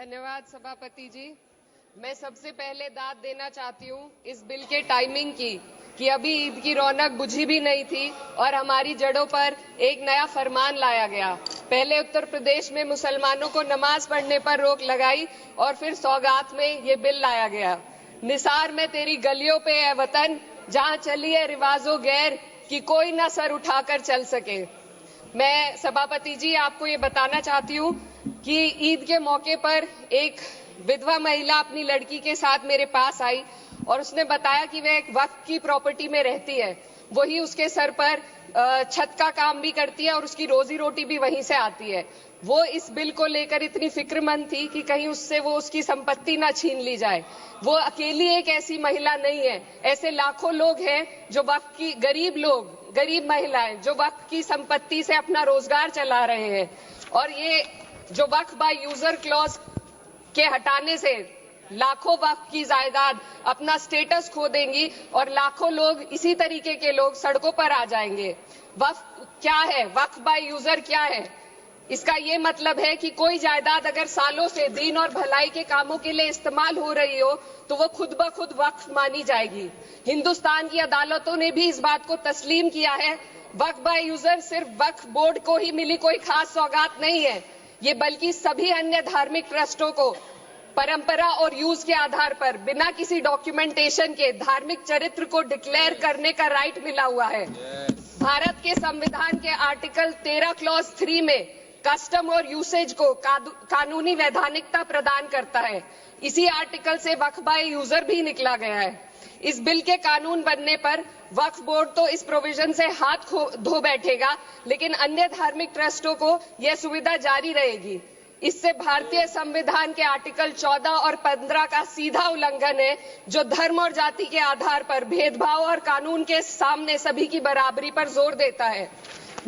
धन्यवाद सभापति जी। मैं सबसे पहले दाद देना चाहती हूँ इस बिल के टाइमिंग की कि अभी ईद की रौनक बुझी भी नहीं थी और हमारी जड़ों पर एक नया फरमान लाया गया। पहले उत्तर प्रदेश में मुसलमानों को नमाज पढ़ने पर रोक लगाई और फिर सौगात में ये बिल लाया गया। निसार में तेरी गलियों पे है वतन, जहाँ चली है रिवाजो गैर कि कोई ना सर उठाकर चल सके। मैं सभापति जी आपको ये बताना चाहती हूँ कि ईद के मौके पर एक विधवा महिला अपनी लड़की के साथ मेरे पास आई और उसने बताया कि वह एक वक्फ की प्रॉपर्टी में रहती है, वही उसके सर पर छत का काम भी करती है और उसकी रोजी रोटी भी वहीं से आती है। वो इस बिल को लेकर इतनी फिक्रमंद थी कि कहीं उससे वो उसकी संपत्ति ना छीन ली जाए। वो अकेली एक ऐसी महिला नहीं है, ऐसे लाखों लोग हैं जो वक्फ की गरीब महिलाएं जो वक्फ की संपत्ति से अपना रोजगार चला रहे हैं। और ये जो वक्फ बाय यूजर क्लॉज के हटाने से लाखों वक्फ की जायदाद अपना स्टेटस खो देंगी और लाखों लोग इसी तरीके के लोग सड़कों पर आ जाएंगे। वक्फ क्या है? वक्फ बाय यूजर क्या है? इसका ये मतलब है कि कोई जायदाद अगर सालों से दीन और भलाई के कामों के लिए इस्तेमाल हो रही हो तो वो खुद ब खुद वक्फ मानी जाएगी। हिंदुस्तान की अदालतों ने भी इस बात को तस्लीम किया है। वक्फ बाय यूजर सिर्फ वक्फ बोर्ड को ही मिली कोई खास सौगात नहीं है, ये बल्कि सभी अन्य धार्मिक ट्रस्टों को परंपरा और यूज के आधार पर बिना किसी डॉक्यूमेंटेशन के धार्मिक चरित्र को डिक्लेयर करने का राइट मिला हुआ है। भारत के संविधान के आर्टिकल 13 क्लॉज 3 में कस्टम और यूसेज को कानूनी वैधानिकता प्रदान करता है। इसी आर्टिकल से वक्फ बाय यूजर भी निकला गया है। इस बिल के कानून बनने पर वक्फ बोर्ड तो इस प्रोविजन से हाथ धो बैठेगा, लेकिन अन्य धार्मिक ट्रस्टों को यह सुविधा जारी रहेगी। इससे भारतीय संविधान के आर्टिकल 14 और 15 का सीधा उल्लंघन है, जो धर्म और जाति के आधार पर भेदभाव और कानून के सामने सभी की बराबरी पर जोर देता है।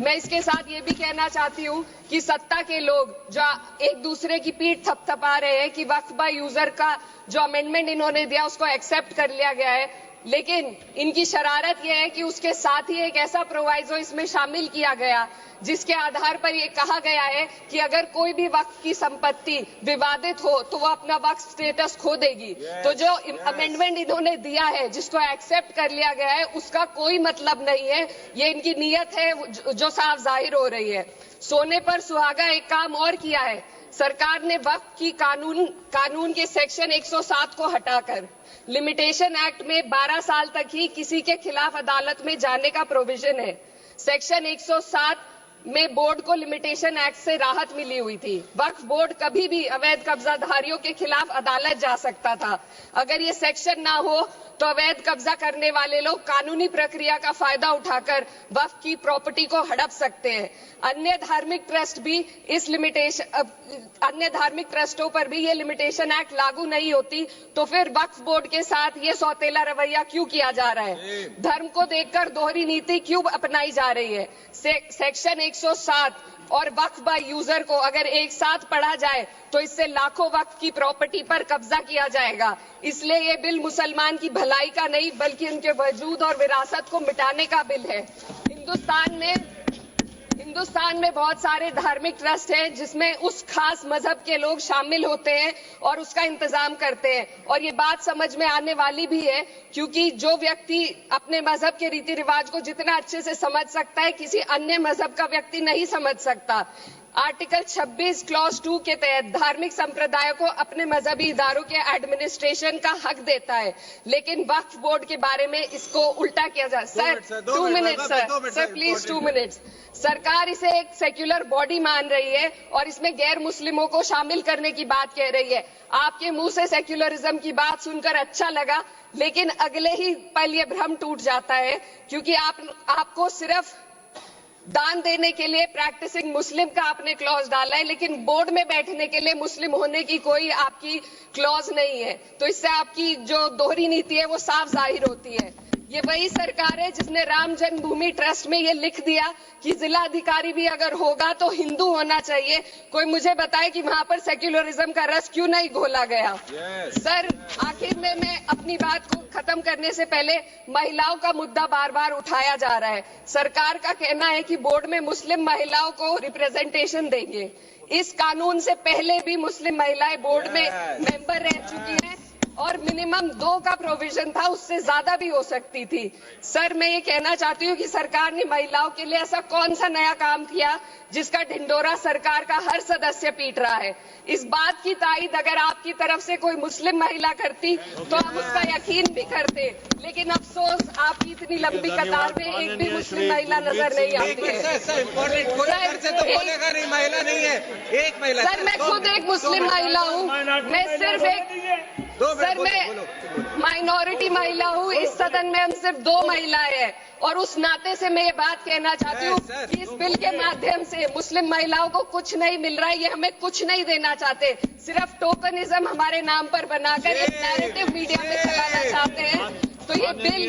मैं इसके साथ ये भी कहना चाहती हूँ कि सत्ता के लोग जो एक दूसरे की पीठ थपथपा रहे हैं कि वक्फ बाय यूजर का जो अमेंडमेंट इन्होंने दिया उसको एक्सेप्ट कर लिया गया है, लेकिन इनकी शरारत यह है कि उसके साथ ही एक ऐसा प्रोवाइजो इसमें शामिल किया गया जिसके आधार पर यह कहा गया है कि अगर कोई भी वक्फ की संपत्ति विवादित हो तो वो अपना वक्फ स्टेटस खो देगी। तो जो अमेंडमेंट इन्होंने दिया है जिसको एक्सेप्ट कर लिया गया है उसका कोई मतलब नहीं है, ये इनकी नीयत है जो साफ जाहिर हो रही है। सोने पर सुहागा एक काम और किया है। सरकार ने वक्फ की कानून के सेक्शन 107 को हटाकर लिमिटेशन एक्ट में 12 साल तक ही किसी के खिलाफ अदालत में जाने का प्रोविजन है। सेक्शन 107 में बोर्ड को लिमिटेशन एक्ट से राहत मिली हुई थी। वक्फ बोर्ड कभी भी अवैध कब्जाधारियों के खिलाफ अदालत जा सकता था। अगर ये सेक्शन ना हो तो अवैध कब्जा करने वाले लोग कानूनी प्रक्रिया का फायदा उठाकर वक्फ की प्रॉपर्टी को हड़प सकते हैं। अन्य धार्मिक ट्रस्टों पर भी ये लिमिटेशन एक्ट लागू नहीं होती, तो फिर वक्फ बोर्ड के साथ ये सौतेला रवैया क्यों किया जा रहा है? धर्म को देखकर दोहरी नीति क्यों अपनाई जा रही है? सेक्शन 107 और वक्फ बाय यूजर को अगर एक साथ पढ़ा जाए तो इससे लाखों वक्फ की प्रॉपर्टी पर कब्जा किया जाएगा। इसलिए ये बिल मुसलमान की भलाई का नहीं बल्कि उनके वजूद और विरासत को मिटाने का बिल है। हिंदुस्तान में बहुत सारे धार्मिक ट्रस्ट हैं जिसमें उस खास मजहब के लोग शामिल होते हैं और उसका इंतजाम करते हैं, और ये बात समझ में आने वाली भी है क्योंकि जो व्यक्ति अपने मजहब के रीति रिवाज को जितना अच्छे से समझ सकता है किसी अन्य मजहब का व्यक्ति नहीं समझ सकता। आर्टिकल 26 क्लॉज 2 के तहत धार्मिक संप्रदाय को अपने मजहबी इदारों के एडमिनिस्ट्रेशन का हक देता है, लेकिन वक्फ बोर्ड के बारे में इसको उल्टा किया जा। Sir 2 minute sir please 2 minutes. सरकार इसे एक सेक्युलर बॉडी मान रही है और इसमें गैर मुस्लिमों को शामिल करने की बात कह रही है। आपके मुंह से सेक्युलरिज्म की बात सुनकर अच्छा लगा, लेकिन अगले ही पल ये भ्रम टूट जाता है क्योंकि आपको सिर्फ दान देने के लिए प्रैक्टिसिंग मुस्लिम का आपने क्लॉज डाला है, लेकिन बोर्ड में बैठने के लिए मुस्लिम होने की कोई आपकी क्लॉज नहीं है। तो इससे आपकी जो दोहरी नीति है वो साफ जाहिर होती है। ये वही सरकार है जिसने राम जन्मभूमि ट्रस्ट में ये लिख दिया कि जिला अधिकारी भी अगर होगा तो हिंदू होना चाहिए। कोई मुझे बताए कि वहां पर सेक्युलरिज्म का रस क्यों नहीं घोला गया? सर आखिर में मैं अपनी बात को खत्म करने से पहले महिलाओं का मुद्दा बार बार उठाया जा रहा है। सरकार का कहना है कि बोर्ड में मुस्लिम महिलाओं को रिप्रेजेंटेशन देंगे। इस कानून से पहले भी मुस्लिम महिलाएं बोर्ड में मेंबर रह चुकी हैं और मिनिमम 2 का प्रोविजन था, उससे ज्यादा भी हो सकती थी। सर, मैं ये कहना चाहती हूँ कि सरकार ने महिलाओं के लिए ऐसा कौन सा नया काम किया जिसका ढिंडोरा सरकार का हर सदस्य पीट रहा है। इस बात की तायीद अगर आपकी तरफ से कोई मुस्लिम महिला करती तो आप उसका यकीन भी करते, लेकिन अफसोस आपकी इतनी लंबी कतार में एक भी मुस्लिम महिला नजर नहीं आती है। सर, मैं खुद एक मुस्लिम महिला हूँ, मैं सिर्फ माइनॉरिटी महिला हूँ। इस सदन में हम सिर्फ 2 महिलाएं हैं और उस नाते से मैं ये बात कहना चाहती हूँ कि इस बिल के माध्यम से मुस्लिम महिलाओं को कुछ नहीं मिल रहा है। ये हमें कुछ नहीं देना चाहते, सिर्फ टोकनिज्म हमारे नाम पर बनाकर एक नैरेटिव मीडिया में चलाना चाहते हैं। तो ये बिल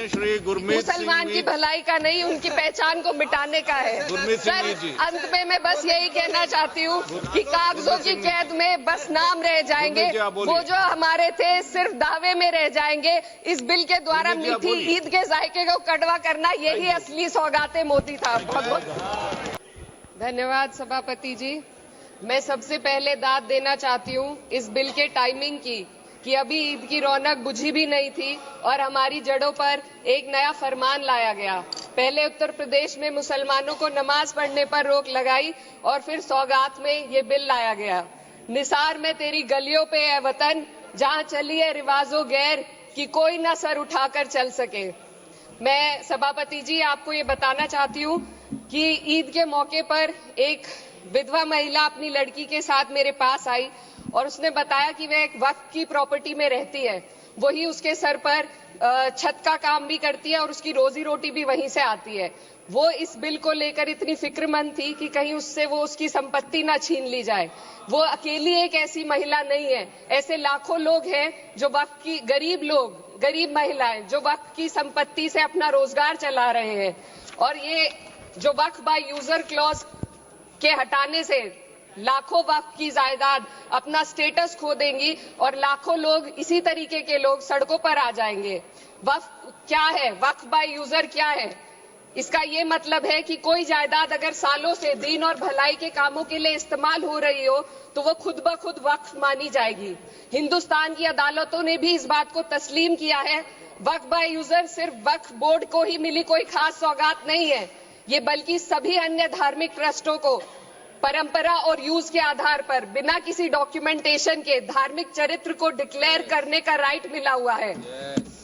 मुसलमान की भलाई का नहीं, उनकी पहचान को मिटाने का है। सर, अंत में मैं बस यही कहना चाहती हूँ कि कागजों की कैद में बस नाम रह जाएंगे, वो जो हमारे थे सिर्फ दावे में रह जाएंगे। इस बिल के द्वारा मीठी ईद के जायके को कड़वा करना, यही असली सौगाते मोदी था। बहुत बहुत धन्यवाद सभापति जी। मैं सबसे पहले दाद देना चाहती हूँ इस बिल के टाइमिंग की कि अभी ईद की रौनक बुझी भी नहीं थी और हमारी जड़ों पर एक नया फरमान लाया गया। पहले उत्तर प्रदेश में मुसलमानों को नमाज पढ़ने पर रोक लगाई और फिर सौगात में ये बिल लाया गया। निसार में तेरी गलियों पे है वतन, जहां चली है रिवाजों गैर कि कोई न सर उठाकर चल सके। मैं सभापति जी आपको ये बताना चाहती हूँ कि ईद के मौके पर एक विधवा महिला अपनी लड़की के साथ मेरे पास आई और उसने बताया कि वह एक वक्फ की प्रॉपर्टी में रहती है, वही उसके सर पर छत का काम भी करती है और उसकी रोजी रोटी भी वहीं से आती है। वो इस बिल को लेकर इतनी फिक्रमंद थी कि कहीं उससे वो उसकी संपत्ति ना छीन ली जाए। वो अकेली एक ऐसी महिला नहीं है, ऐसे लाखों लोग हैं जो वक्फ की गरीब महिलाएं जो वक्फ की संपत्ति से अपना रोजगार चला रहे हैं। और ये जो वक्फ बाय यूजर क्लॉज के हटाने से लाखों वक्फ की जायदाद अपना स्टेटस खो देंगी और लाखों लोग इसी तरीके के लोग सड़कों पर आ जाएंगे। वक्फ क्या है, वक्फ बाय यूजर क्या है? इसका ये मतलब है कि कोई जायदाद अगर सालों से दीन और भलाई के कामों के लिए इस्तेमाल हो रही हो तो वो खुद ब खुद वक्फ मानी जाएगी। हिंदुस्तान की अदालतों ने भी इस बात को तस्लीम किया है। वक्फ बाय यूजर सिर्फ वक्फ बोर्ड को ही मिली कोई खास सौगात नहीं है, ये बल्कि सभी अन्य धार्मिक ट्रस्टों को परंपरा और यूज के आधार पर बिना किसी डॉक्यूमेंटेशन के धार्मिक चरित्र को डिक्लेयर करने का राइट मिला हुआ है।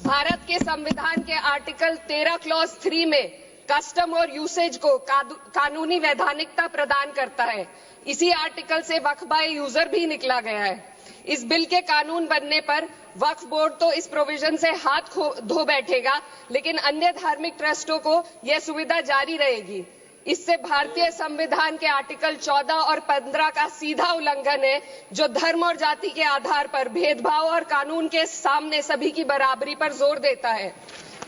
भारत के संविधान के आर्टिकल 13 क्लॉज 3 में कस्टम और यूसेज को कानूनी वैधानिकता प्रदान करता है। इसी आर्टिकल से वक्फ बाय यूजर भी निकला गया है। इस बिल के कानून बनने पर वक्फ बोर्ड तो इस प्रोविजन से हाथ धो बैठेगा, लेकिन अन्य धार्मिक ट्रस्टों को यह सुविधा जारी रहेगी। इससे भारतीय संविधान के आर्टिकल 14 और 15 का सीधा उल्लंघन है, जो धर्म और जाति के आधार पर भेदभाव और कानून के सामने सभी की बराबरी पर जोर देता है।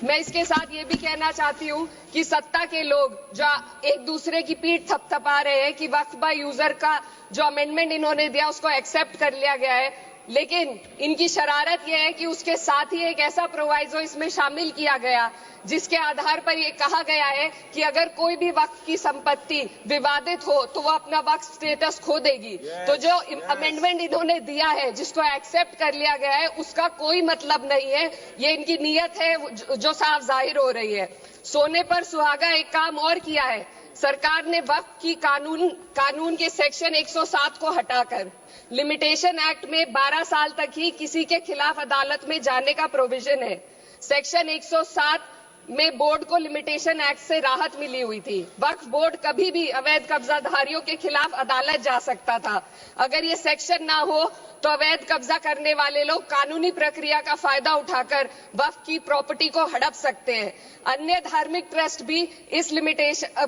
मैं इसके साथ ये भी कहना चाहती हूँ कि सत्ता के लोग जो एक दूसरे की पीठ थपथपा रहे हैं कि वक्फ बाय यूजर का जो अमेंडमेंट इन्होंने दिया उसको एक्सेप्ट कर लिया गया है, लेकिन इनकी शरारत यह है कि उसके साथ ही एक ऐसा प्रोवाइजो इसमें शामिल किया गया जिसके आधार पर यह कहा गया है कि अगर कोई भी वक्फ की संपत्ति विवादित हो तो वो अपना वक्फ स्टेटस खो देगी। तो जो अमेंडमेंट इन्होंने दिया है, जिसको एक्सेप्ट कर लिया गया है, उसका कोई मतलब नहीं है। ये इनकी नीयत है जो साफ जाहिर हो रही है। सोने पर सुहागा एक काम और किया है। सरकार ने वक्फ की कानून के सेक्शन 107 को हटाकर लिमिटेशन एक्ट में 12 साल तक ही किसी के खिलाफ अदालत में जाने का प्रोविजन है। सेक्शन 107 में बोर्ड को लिमिटेशन एक्ट से राहत मिली हुई थी। वक्फ बोर्ड कभी भी अवैध कब्जाधारियों के खिलाफ अदालत जा सकता था। अगर ये सेक्शन ना हो तो अवैध कब्जा करने वाले लोग कानूनी प्रक्रिया का फायदा उठाकर वक्फ की प्रॉपर्टी को हड़प सकते हैं। अन्य धार्मिक ट्रस्ट भी इस लिमिटेशन